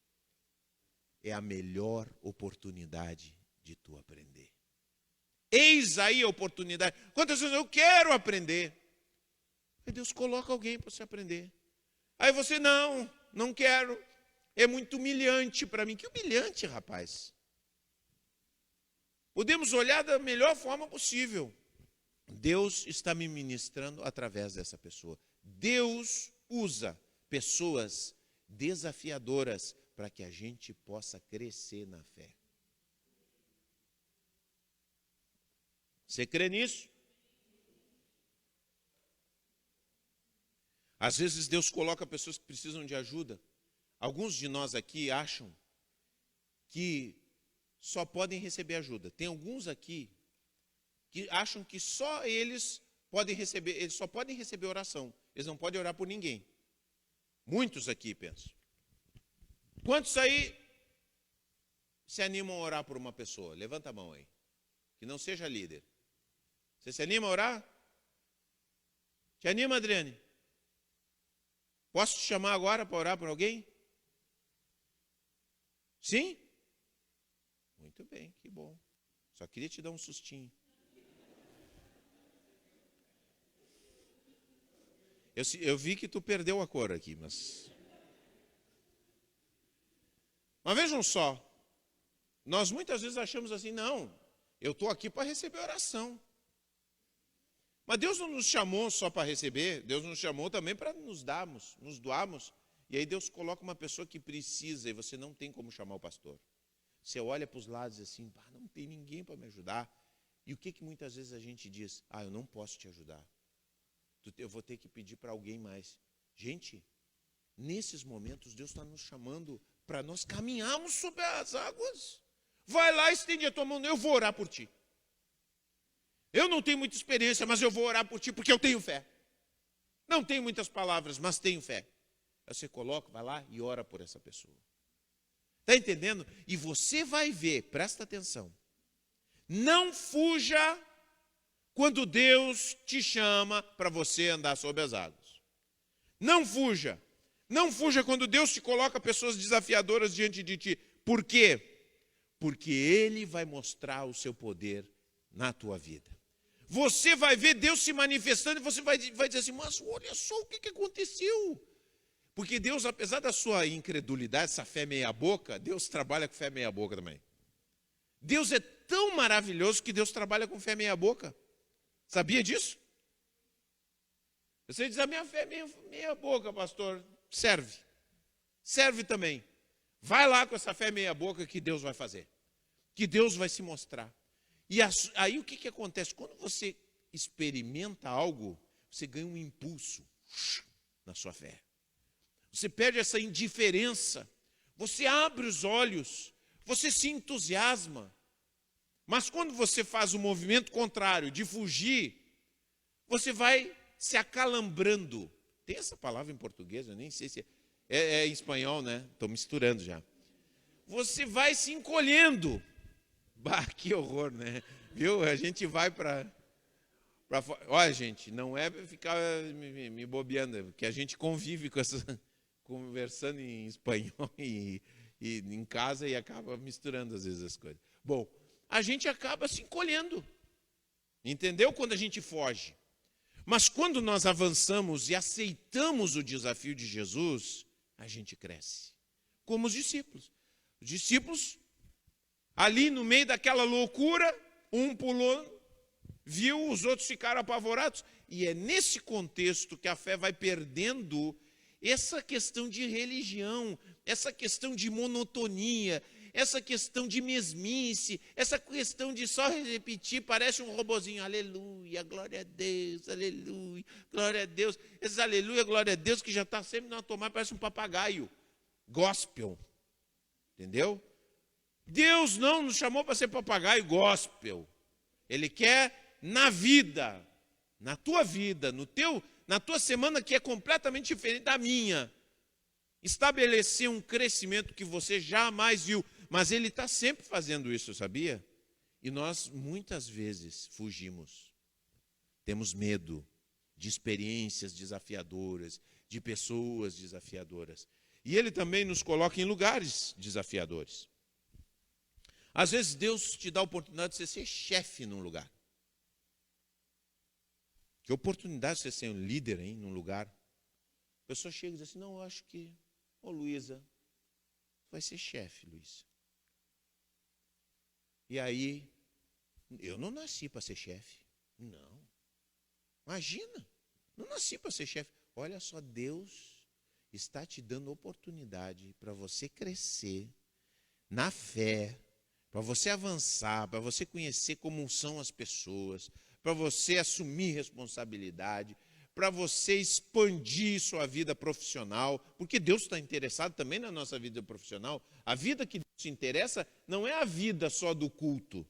É a melhor oportunidade de tu aprender. Eis aí a oportunidade. Quantas vezes eu quero aprender? Aí Deus coloca alguém para você aprender. Aí você, não quero. É muito humilhante para mim. Que humilhante, rapaz. Podemos olhar da melhor forma possível. Deus está me ministrando através dessa pessoa. Deus usa pessoas desafiadoras para que a gente possa crescer na fé. Você crê nisso? Às vezes Deus coloca pessoas que precisam de ajuda. Alguns de nós aqui acham que só podem receber ajuda. Tem alguns aqui que acham que só eles só podem receber oração. Eles não podem orar por ninguém. Muitos aqui, penso. Quantos aí se animam a orar por uma pessoa? Levanta a mão aí. Que não seja líder. Você se anima a orar? Te anima, Adriane? Posso te chamar agora para orar por alguém? Sim? Muito bem, que bom. Só queria te dar um sustinho. Eu vi que tu perdeu a cor aqui, mas vejam só. Nós muitas vezes achamos assim, não, eu estou aqui para receber oração. Mas Deus não nos chamou só para receber, Deus nos chamou também para nos doarmos. E aí Deus coloca uma pessoa que precisa e você não tem como chamar o pastor. Você olha para os lados assim, não tem ninguém para me ajudar. E o que muitas vezes a gente diz? Eu não posso te ajudar. Eu vou ter que pedir para alguém mais. Gente, nesses momentos Deus está nos chamando para nós caminharmos sobre as águas. Vai lá, estende a tua mão, eu vou orar por ti. Eu não tenho muita experiência, mas eu vou orar por ti porque eu tenho fé. Não tenho muitas palavras, mas tenho fé. Aí você coloca, vai lá e ora por essa pessoa. Está entendendo? E você vai ver, presta atenção. Não fuja quando Deus te chama para você andar sobre as águas. Não fuja. Não fuja quando Deus te coloca pessoas desafiadoras diante de ti. Por quê? Porque Ele vai mostrar o seu poder na tua vida. Você vai ver Deus se manifestando e você vai dizer assim, mas olha só o que aconteceu. Porque Deus, apesar da sua incredulidade, essa fé meia boca, Deus trabalha com fé meia boca também. Deus é tão maravilhoso que Deus trabalha com fé meia boca. Sabia disso? Você diz, a minha fé é meia boca, pastor. Serve. Serve também. Vai lá com essa fé meia boca que Deus vai fazer. Que Deus vai se mostrar. E aí o que acontece? Quando você experimenta algo, você ganha um impulso na sua fé. Você perde essa indiferença. Você abre os olhos. Você se entusiasma. Mas quando você faz o movimento contrário, de fugir, você vai se acalambrando. Tem essa palavra em português? Eu nem sei se é em espanhol, né? Estou misturando já. Você vai se encolhendo. Que horror, né? Viu? A gente vai para... Olha, gente, não é ficar me bobeando, porque a gente convive com conversando em espanhol e em casa e acaba misturando às vezes as coisas. Bom, a gente acaba se encolhendo. Entendeu? Quando a gente foge. Mas quando nós avançamos e aceitamos o desafio de Jesus, a gente cresce. Como os discípulos. Os discípulos, ali no meio daquela loucura, um pulou, viu, os outros ficaram apavorados. E é nesse contexto que a fé vai perdendo essa questão de religião, essa questão de monotonia, essa questão de mesmice, essa questão de só repetir, parece um robozinho, aleluia, glória a Deus, aleluia, glória a Deus. Esses aleluia, glória a Deus, que já está sempre na tomada, parece um papagaio, gospel, entendeu? Deus não nos chamou para ser papagaio gospel. Ele quer na vida, na tua vida, na tua semana que é completamente diferente da minha. estabelecer um crescimento que você jamais viu. Mas Ele está sempre fazendo isso, sabia? E nós, muitas vezes, fugimos. Temos medo de experiências desafiadoras, de pessoas desafiadoras. E Ele também nos coloca em lugares desafiadores. Às vezes Deus te dá a oportunidade de você ser chefe num lugar. Que oportunidade de você ser um líder, hein, num lugar. A pessoa chega e diz assim, não, eu acho que, Luísa, vai ser chefe, Luísa. E aí, eu não nasci para ser chefe. Não. Imagina, não nasci para ser chefe. Olha só, Deus está te dando oportunidade para você crescer na fé, para você avançar, para você conhecer como são as pessoas, para você assumir responsabilidade, para você expandir sua vida profissional, porque Deus está interessado também na nossa vida profissional. A vida que Deus se interessa não é a vida só do culto.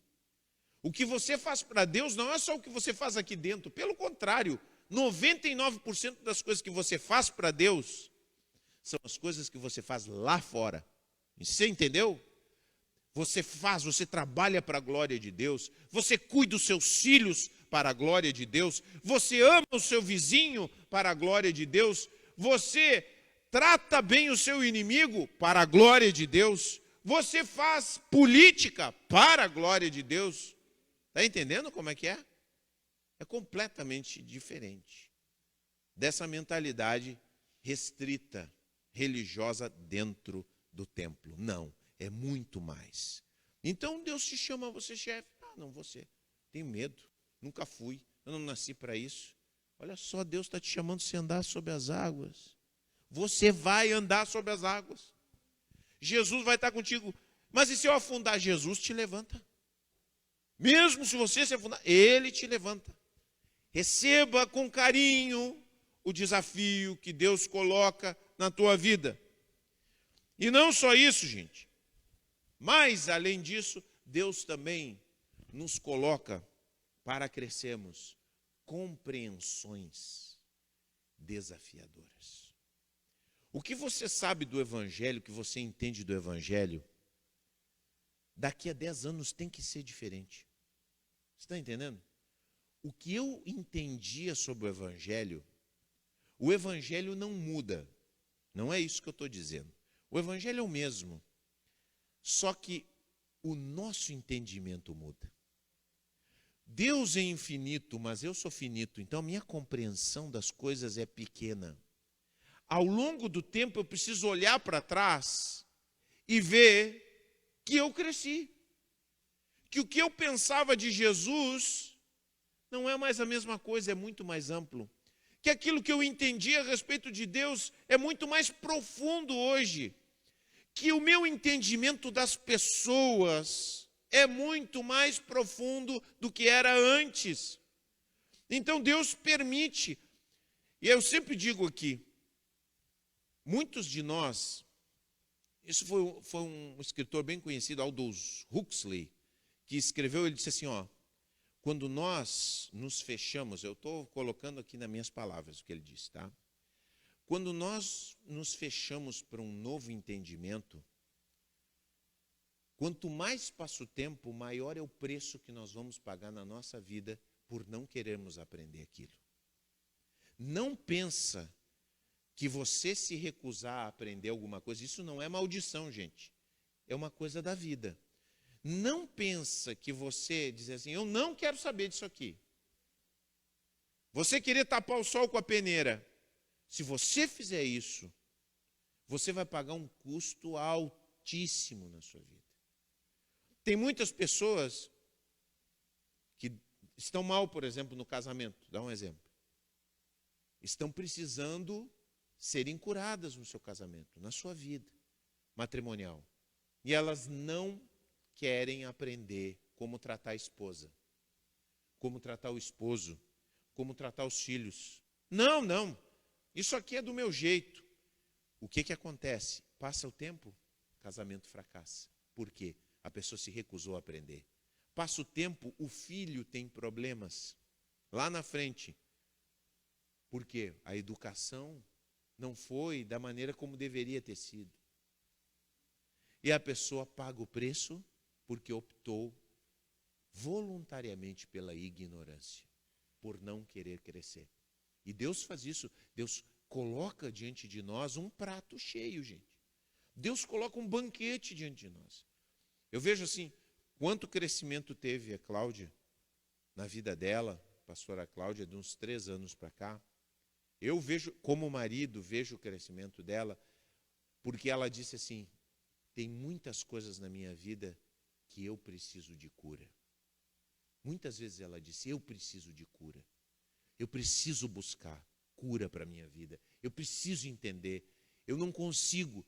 O que você faz para Deus não é só o que você faz aqui dentro, pelo contrário, 99% das coisas que você faz para Deus são as coisas que você faz lá fora. Você entendeu? Você trabalha para a glória de Deus, você cuida dos seus filhos para a glória de Deus, você ama o seu vizinho para a glória de Deus, você trata bem o seu inimigo para a glória de Deus, você faz política para a glória de Deus. Está entendendo como é que é? É completamente diferente dessa mentalidade restrita, religiosa dentro do templo. Não, é muito mais. Então Deus te chama, você chefe. Ah, não, você. Tenho medo, nunca fui, eu não nasci para isso. Olha só, Deus está te chamando para você andar sobre as águas. Você vai andar sobre as águas. Jesus vai estar contigo. Mas e se eu afundar? Jesus te levanta. Mesmo se você se afundar, Ele te levanta. Receba com carinho o desafio que Deus coloca na tua vida. E não só isso, gente. Mas, além disso, Deus também nos coloca para crescermos compreensões desafiadoras. O que você sabe do Evangelho, o que você entende do Evangelho, daqui a 10 anos tem que ser diferente. Você está entendendo? O que eu entendia sobre o Evangelho não muda. Não é isso que eu estou dizendo. O Evangelho é o mesmo. Só que o nosso entendimento muda. Deus é infinito, mas eu sou finito, então a minha compreensão das coisas é pequena. Ao longo do tempo eu preciso olhar para trás e ver que eu cresci. Que o que eu pensava de Jesus não é mais a mesma coisa, é muito mais amplo. Que aquilo que eu entendi a respeito de Deus é muito mais profundo hoje. Que o meu entendimento das pessoas é muito mais profundo do que era antes. Então Deus permite. E eu sempre digo aqui, muitos de nós, isso foi um escritor bem conhecido, Aldous Huxley, que escreveu, ele disse assim, quando nós nos fechamos, eu estou colocando aqui nas minhas palavras o que ele disse, tá? Quando nós nos fechamos para um novo entendimento, quanto mais passa o tempo, maior é o preço que nós vamos pagar na nossa vida por não querermos aprender aquilo. Não pensa que você se recusar a aprender alguma coisa, isso não é maldição, gente. É uma coisa da vida. Não pensa que você diz assim, eu não quero saber disso aqui. Você querer tapar o sol com a peneira. Se você fizer isso, você vai pagar um custo altíssimo na sua vida. Tem muitas pessoas que estão mal, por exemplo, no casamento. Dá um exemplo. Estão precisando serem curadas no seu casamento, na sua vida matrimonial. E elas não querem aprender como tratar a esposa, como tratar o esposo, como tratar os filhos. Não. Isso aqui é do meu jeito. O que acontece? Passa o tempo, casamento fracassa. Por quê? A pessoa se recusou a aprender. Passa o tempo, o filho tem problemas lá na frente. Por quê? A educação não foi da maneira como deveria ter sido. E a pessoa paga o preço porque optou voluntariamente pela ignorância, por não querer crescer. E Deus faz isso, Deus coloca diante de nós um prato cheio, gente. Deus coloca um banquete diante de nós. Eu vejo assim, quanto crescimento teve a Cláudia na vida dela, pastora Cláudia, de uns 3 anos para cá. Eu vejo, como marido, vejo o crescimento dela, porque ela disse assim, tem muitas coisas na minha vida que eu preciso de cura. Muitas vezes ela disse, eu preciso de cura. Eu preciso buscar cura para a minha vida. Eu preciso entender. Eu não consigo.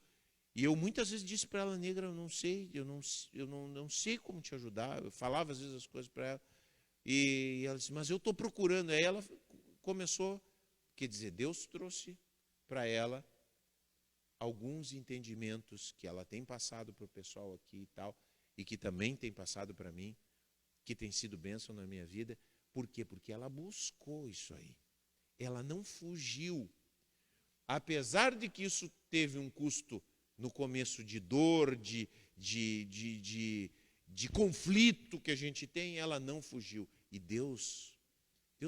E eu muitas vezes disse para ela, negra, eu não sei como te ajudar. Eu falava às vezes as coisas para ela. E ela disse, mas eu estou procurando. Aí ela começou, quer dizer, Deus trouxe para ela alguns entendimentos que ela tem passado para o pessoal aqui e tal, e que também tem passado para mim, que tem sido bênção na minha vida. Por quê? Porque ela buscou isso aí. Ela não fugiu. Apesar de que isso teve um custo no começo de dor, de conflito que a gente tem, ela não fugiu. E Deus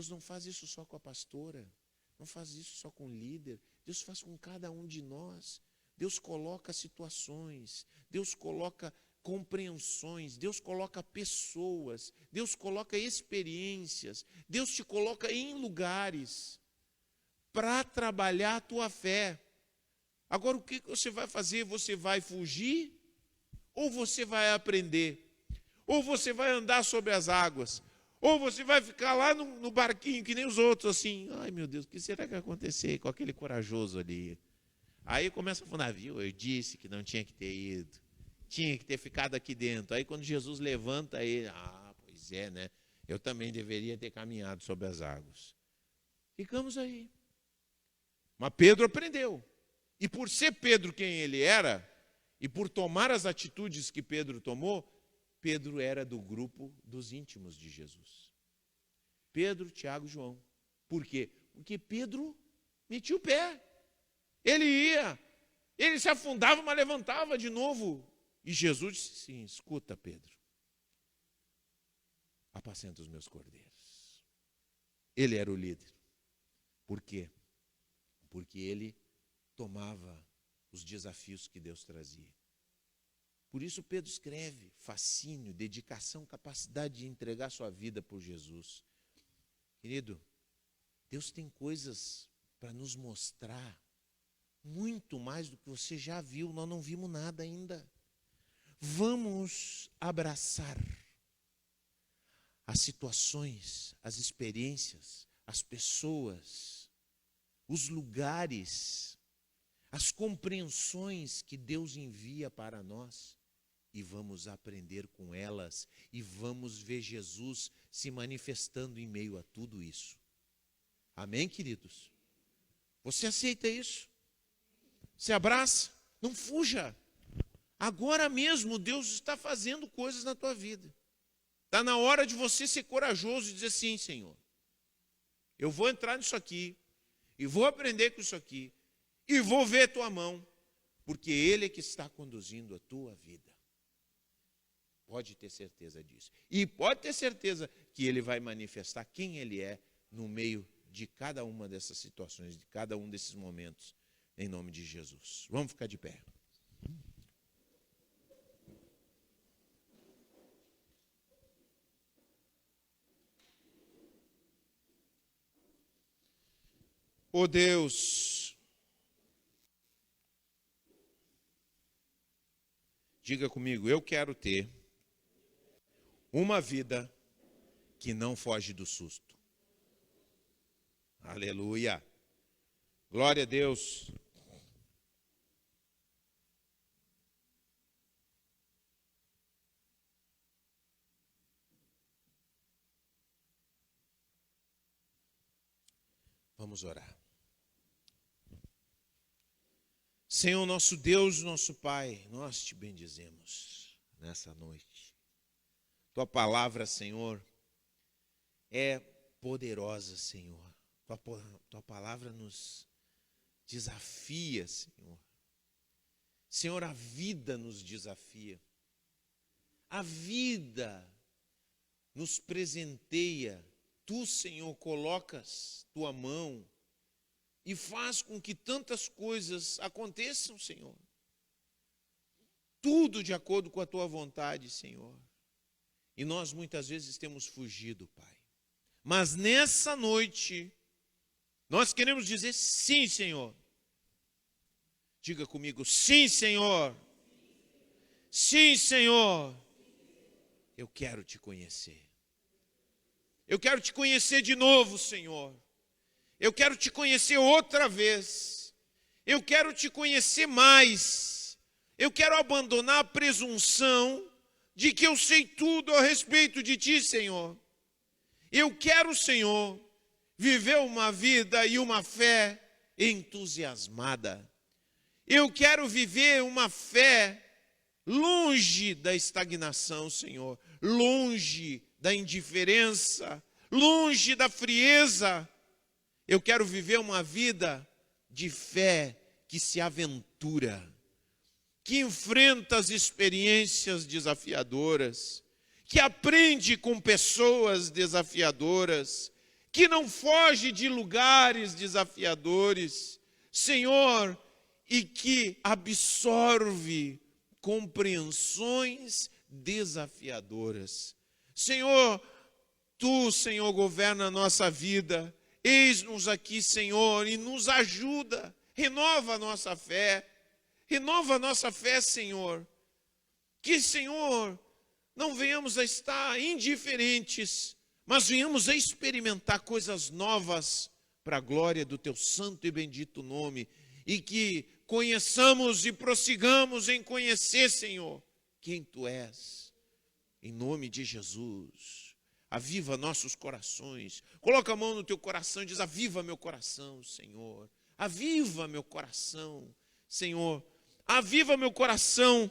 não faz isso só com a pastora, não faz isso só com o líder, Deus faz com cada um de nós. Deus coloca situações, Deus coloca compreensões, Deus coloca pessoas, Deus coloca experiências, Deus te coloca em lugares para trabalhar a tua fé. Agora, o que você vai fazer? Você vai fugir? Ou você vai aprender? Ou você vai andar sobre as águas? Ou você vai ficar lá no barquinho, que nem os outros, assim, ai meu Deus, o que será que vai acontecer com aquele corajoso ali? Aí começa a falar, viu, eu disse que não tinha que ter ido, tinha que ter ficado aqui dentro. Aí quando Jesus levanta ele, pois é, né? Eu também deveria ter caminhado sobre as águas. Ficamos aí. Mas Pedro aprendeu. E por ser Pedro quem ele era, e por tomar as atitudes que Pedro tomou, Pedro era do grupo dos íntimos de Jesus. Pedro, Tiago e João. Por quê? Porque Pedro metia o pé. Ele ia, ele se afundava, mas levantava de novo. E Jesus disse assim, escuta Pedro, apacenta os meus cordeiros. Ele era o líder. Por quê? Porque ele tomava os desafios que Deus trazia. Por isso Pedro escreve, fascínio, dedicação, capacidade de entregar sua vida por Jesus. Querido, Deus tem coisas para nos mostrar, muito mais do que você já viu, nós não vimos nada ainda. Vamos abraçar as situações, as experiências, as pessoas, os lugares, as compreensões que Deus envia para nós e vamos aprender com elas e vamos ver Jesus se manifestando em meio a tudo isso. Amém, queridos? Você aceita isso? Você abraça? Não fuja. Agora mesmo Deus está fazendo coisas na tua vida. Está na hora de você ser corajoso e dizer sim, Senhor. Eu vou entrar nisso aqui e vou aprender com isso aqui. E vou ver tua mão, porque Ele é que está conduzindo a tua vida. Pode ter certeza disso. E pode ter certeza que Ele vai manifestar quem Ele é no meio de cada uma dessas situações, de cada um desses momentos, em nome de Jesus. Vamos ficar de pé. Oh Deus, diga comigo, eu quero ter uma vida que não foge do susto. Aleluia. Glória a Deus. Vamos orar. Senhor, nosso Deus, nosso Pai, nós te bendizemos nessa noite. Tua palavra, Senhor, é poderosa, Senhor. Tua palavra nos desafia, Senhor. Senhor, a vida nos desafia. A vida nos presenteia. Tu, Senhor, colocas tua mão e faz com que tantas coisas aconteçam, Senhor. Tudo de acordo com a tua vontade, Senhor. E nós muitas vezes temos fugido, Pai. Mas nessa noite, nós queremos dizer sim, Senhor. Diga comigo, sim, Senhor. Sim, Senhor. Eu quero te conhecer. Eu quero te conhecer de novo, Senhor. Eu quero te conhecer outra vez. Eu quero te conhecer mais. Eu quero abandonar a presunção de que eu sei tudo a respeito de ti, Senhor. Eu quero, Senhor, viver uma vida e uma fé entusiasmada. Eu quero viver uma fé longe da estagnação, Senhor, longe da indiferença, longe da frieza. Eu quero viver uma vida de fé que se aventura, que enfrenta as experiências desafiadoras, que aprende com pessoas desafiadoras, que não foge de lugares desafiadores, Senhor, e que absorve compreensões desafiadoras. Senhor, tu, Senhor, governa a nossa vida. Eis-nos aqui, Senhor, e nos ajuda. Renova a nossa fé. Renova a nossa fé, Senhor. Que, Senhor, não venhamos a estar indiferentes, mas venhamos a experimentar coisas novas para a glória do teu santo e bendito nome. E que conheçamos e prossigamos em conhecer, Senhor, quem tu és. Em nome de Jesus, aviva nossos corações. Coloca a mão no teu coração e diz: aviva meu coração, Senhor. Aviva meu coração, Senhor. Aviva meu coração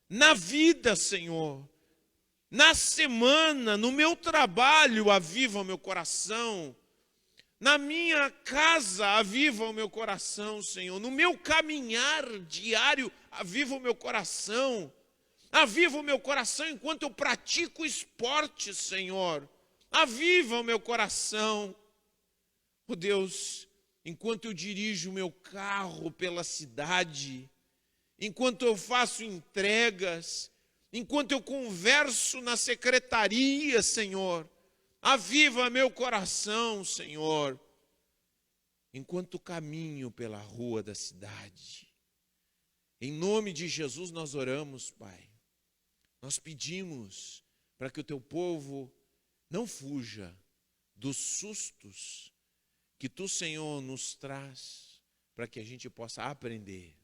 na vida, Senhor. Na semana, no meu trabalho, aviva meu coração. Na minha casa, aviva o meu coração, Senhor. No meu caminhar diário, aviva o meu coração. Aviva o meu coração enquanto eu pratico esporte, Senhor. Aviva o meu coração. Oh Deus, enquanto eu dirijo o meu carro pela cidade, enquanto eu faço entregas, enquanto eu converso na secretaria, Senhor, aviva meu coração, Senhor. Enquanto caminho pela rua da cidade. Em nome de Jesus nós oramos, Pai. Nós pedimos para que o teu povo não fuja dos sustos que tu, Senhor, nos traz, para que a gente possa aprender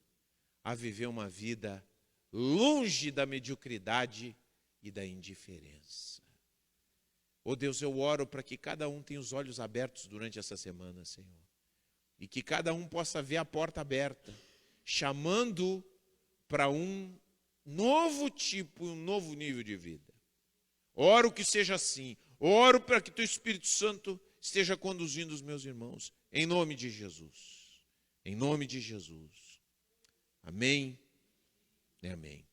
a viver uma vida longe da mediocridade e da indiferença. Oh Deus, eu oro para que cada um tenha os olhos abertos durante essa semana, Senhor. E que cada um possa ver a porta aberta, chamando para um novo tipo, um novo nível de vida. Oro que seja assim. Oro para que teu Espírito Santo esteja conduzindo os meus irmãos. Em nome de Jesus. Em nome de Jesus. Amém e amém.